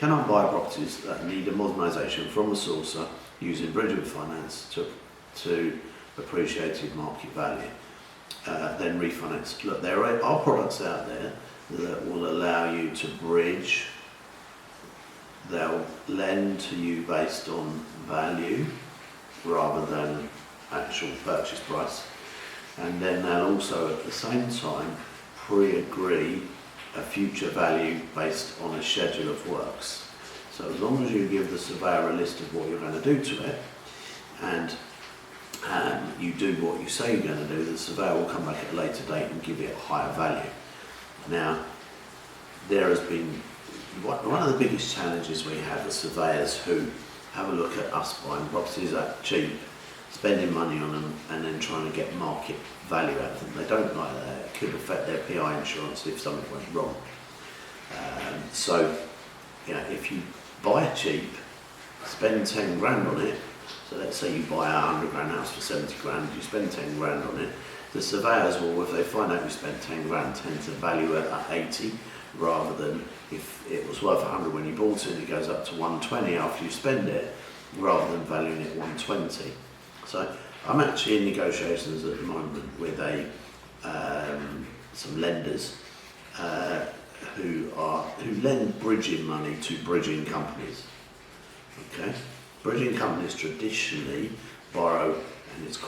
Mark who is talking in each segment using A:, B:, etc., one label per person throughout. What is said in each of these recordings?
A: can I buy properties that need a modernisation from a sourcer using bridging finance to appreciated market value? Then refinance. Look, there are products out there that will allow you to bridge. They'll lend to you based on value rather than actual purchase price, and then they'll also at the same time pre-agree a future value based on a schedule of works. So as long as you give the surveyor a list of what you're going to do to it, and you do what you say you're going to do, the surveyor will come back at a later date and give it a higher value. Now, there has been one of the biggest challenges we have as surveyors who have a look at us buying properties at cheap, spending money on them, and then trying to get market value out of them. They don't like that. It could affect their PI insurance if something went wrong. So, if you buy it cheap, spend 10 grand on it. So let's say you buy a 100 grand house for 70 grand, you spend 10 grand on it. The surveyors will, if they find out you spent 10 grand, tend to value it at 80, rather than if it was worth 100 when you bought it, it goes up to 120 after you spend it, rather than valuing it 120. So I'm actually in negotiations at the moment with some lenders who lend bridging money to bridging companies. Okay, bridging companies traditionally borrow, and it's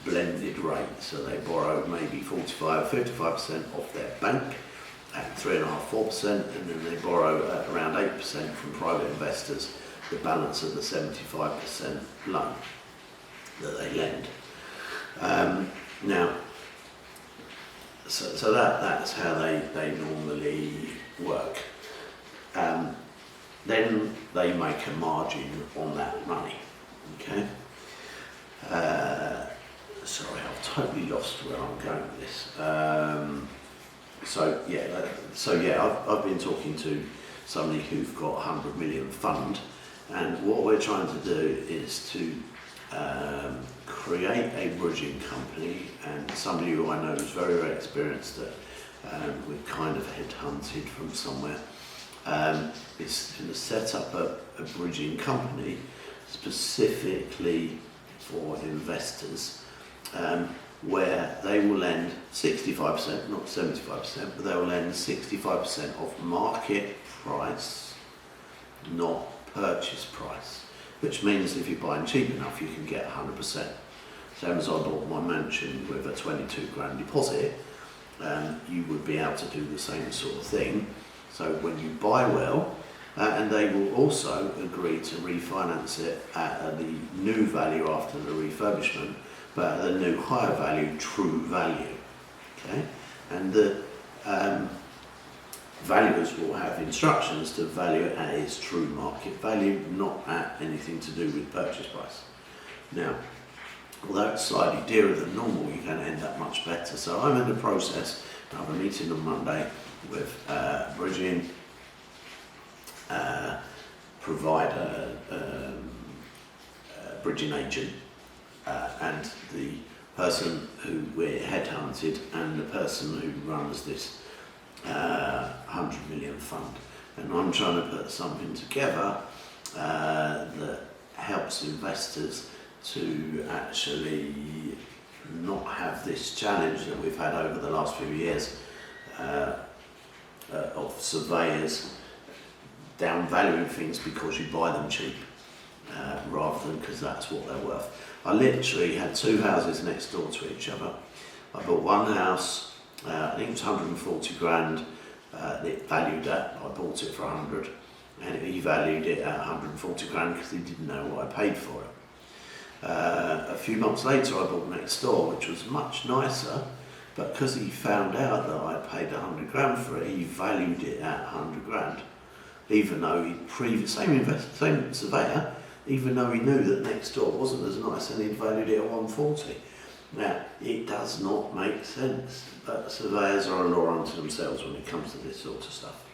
A: blended rate, so they borrow maybe 45-55% off their bank at 3.5-4%, and then they borrow at around 8% from private investors, the balance of the 75% loan that they lend. Now, so that's how they normally work. Then they make a margin on that money. Okay. Sorry, I've totally lost where I'm going with this. I've been talking to somebody who've got 100 million fund, and what we're trying to do is to create a bridging company, and somebody who I know is very, very experienced that we've kind of headhunted from somewhere. Is to set up a bridging company specifically for investors, where they will lend 65%, not 75%, but they will lend 65% of market price, not purchase price, which means if you're buying cheap enough, you can get 100%. Same as I bought my mansion with a 22 grand deposit, you would be able to do the same sort of thing. So when you buy well, and they will also agree to refinance it at the new value after the refurbishment, but at the new higher value, true value. Okay, and the valuers will have instructions to value it at its true market value, not at anything to do with purchase price. Now, although it's slightly dearer than normal, you're going to end up much better. So I'm in the process. I have a meeting on Monday with bridging provider, bridging agent, and the person who we're headhunted, and the person who runs this 100 million fund. And I'm trying to put something together that helps investors to actually not have this challenge that we've had over the last few years of surveyors downvaluing things because you buy them cheap, rather than because that's what they're worth. I literally had two houses next door to each other. I bought one house, I think it was 140 grand, it valued at, I bought it for 100, and he valued it at 140 grand because he didn't know what I paid for it. A few months later I bought next door, which was much nicer, but because he found out that I paid 100 grand for it, he valued it at 100 grand. Even though same surveyor, even though he knew that next door wasn't as nice, and he'd valued it at 140. Now, it does not make sense, but surveyors are a law unto themselves when it comes to this sort of stuff.